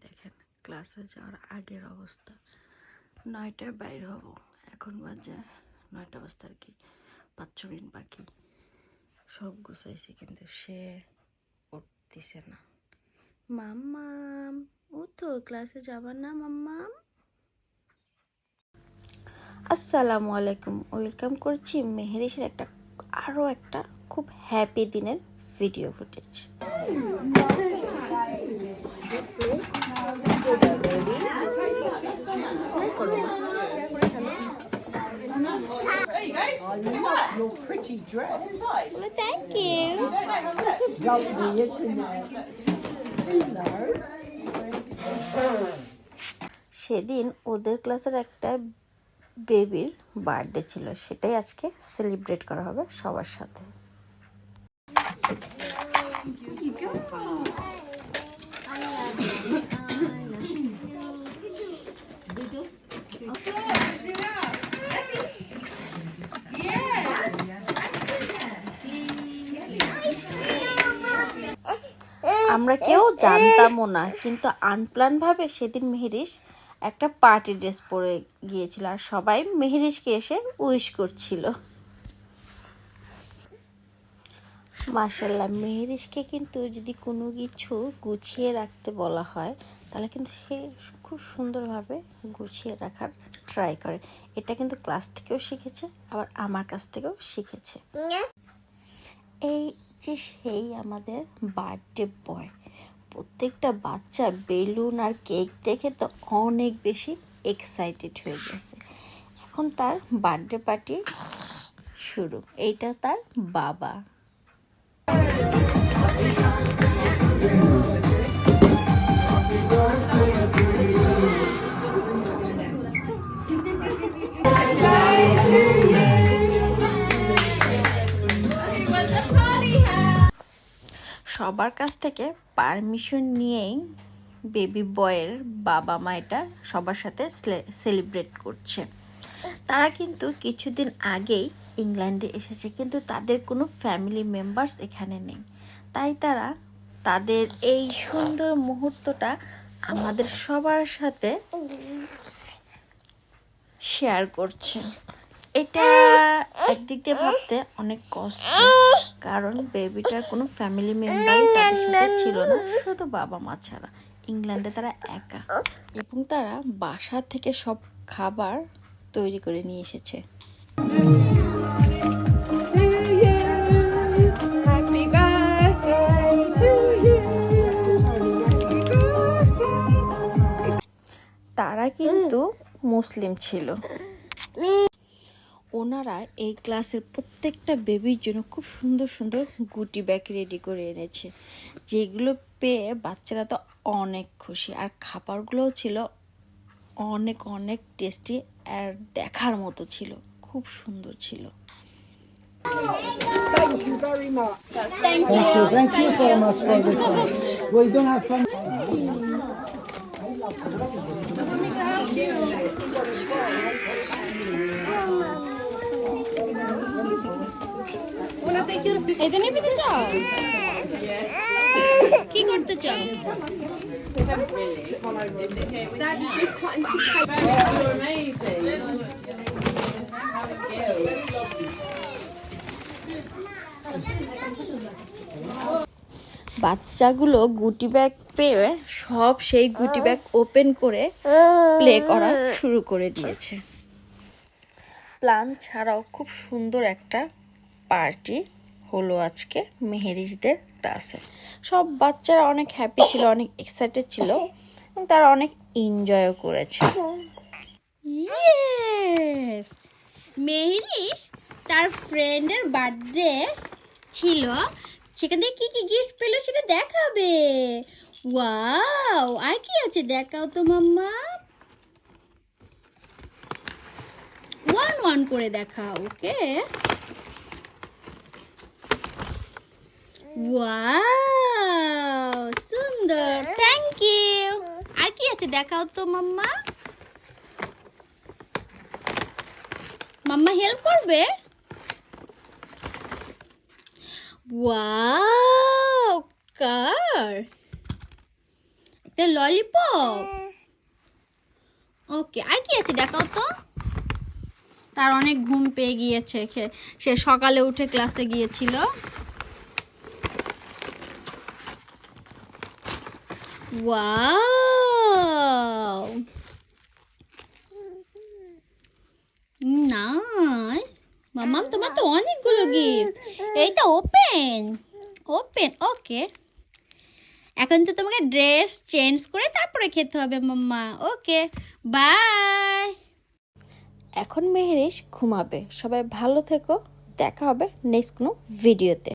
দেখেন ক্লাসে যাওয়ার আগের অবস্থা। 9টায় বাইর হব, এখন বাজে 9টা বাজতে আর কি 5 মিনিট বাকি। সব গুছাইছি কিন্তু সে উঠতেছে না। মাম্মাম উঠো, ক্লাসে যাবা না মাম্মাম? আসসালামু আলাইকুম, ওয়েলকাম করছি মেহেরিসের আরও একটা খুব হ্যাপি দিনের video footage. There you go. Your pretty dress. Well, thank you. Lovely, isn't it? Hello. সেদিন ওদের ক্লাসের একটা বেবির বার্থডে ছিল, সেটাই আজকে সেলিব্রেট করা হবে সবার সাথে। আমরা কেউ জানতামও না, কিন্তু আনপ্ল্যান ভাবে সেদিন মেহেরিস একটা পার্টি ড্রেস পরে গিয়েছিল আর সবাই মেহেরিসকে এসে উইশ করছিল। মাশাআল্লাহ, মেহেরিসকে কিন্তু যদি কোনো কিছু গুছিয়ে রাখতে বলা হয় তাহলে কিন্তু সে খুব সুন্দরভাবে গুছিয়ে রাখার ট্রাই করে। এটা কিন্তু ক্লাস থেকেও শিখেছে, আবার আমার কাছ থেকেও শিখেছে। এই যে সেই আমাদের বার্থডে বয়, প্রত্যেকটা বাচ্চা বেলুন আর কেক দেখে তো অনেক বেশি এক্সাইটেড হয়ে গেছে। এখন তার বার্থডে পার্টি শুরু। এইটা তার বাবা। সবার কাছ থেকে পারমিশন নিয়েই বেবি বয়ের বাবা মা এটা সবার সাথে সেলিব্রেট করছে। তারা কিন্তু কিছুদিন আগেই ইংল্যান্ডে এসেছে, কিন্তু তাদের কোনো ফ্যামিলি মেম্বার্স এখানে নেই, তাই তারা তাদের এই সুন্দর মুহূর্তটা আমাদের সবার সাথে শেয়ার করছে। এটা একদিক দিয়ে ভাবতে অনেক কষ্ট, কারণ বেবিটার কোনো ফ্যামিলি মেম্বারই তাদের সাথে ছিল না, শুধু বাবা মা ছাড়া। ইংল্যান্ডে তারা একা, এবং তারা বাসা থেকে সব খাবার তৈরি করে নিয়ে এসেছে। তারা কিন্তু মুসলিম ছিল। ওনারা এই ক্লাসের প্রত্যেকটা বেবির জন্য খুব সুন্দর সুন্দর গুটি ব্যাগ রেডি করে এনেছে, যেগুলো পেয়ে বাচ্চারা তো অনেক খুশি। আর খাবারগুলোও ছিল অনেক অনেক টেস্টি আর দেখার মতো ছিল, খুব সুন্দর ছিল। Thank you very much. Thank you very much for this one. We don't have fun. এটা নিতে চাও? কি করতে চাও? Daddy's just cutting some cake. You're amazing. বাচ্চাগুলো গুটি ব্যাগ পেয়ে সব সেই গুটি ব্যাগ ওপেন করে প্লে করা শুরু করে দিয়েছে। প্ল্যান ছাড়াও খুব সুন্দর একটা পার্টি হলো আজকে মেহেরিসদের ক্লাসে। সব বাচ্চারা অনেক হ্যাপি ছিল, অনেক এক্সাইটেড ছিল, এবং তারা অনেক এনজয়ও করেছে। ইয়েস, মেহেরিস তার ফ্রেন্ডের বার্থডে ছিল, সেখান থেকে কি কি গিফট পেলো সেটা দেখাবে। ওয়াও, আর কি আছে দেখাও তো মাম্মা। ওয়ান ওয়ান করে দেখাও, ওকে। ওয়াও, সুন্দর, থ্যাংক ইউ। আর কি আছে দেখাও তো মাম্মা। মাম্মা হেল্প করবে। ওয়াও, কার, একটা ললিপপ। ওকে, আর কি আছে দেখাও তো। তার অনেক ঘুম পেয়ে গিয়েছে, সে সকালে উঠে ক্লাসে গিয়েছিল। Wow, nice. মাম্মাম, তোমার তো অনেকগুলো গিফট। এইটা ওপেন ওপেন। ওকে, এখন তো তোমাকে ড্রেস চেঞ্জ করে তারপরে খেতে হবে মাম্মা। ওকে, বাই। এখন মেহেরিশ ঘুমাবে। সবাই ভালো থেকো, দেখা হবে নেক্সট কোনো ভিডিওতে।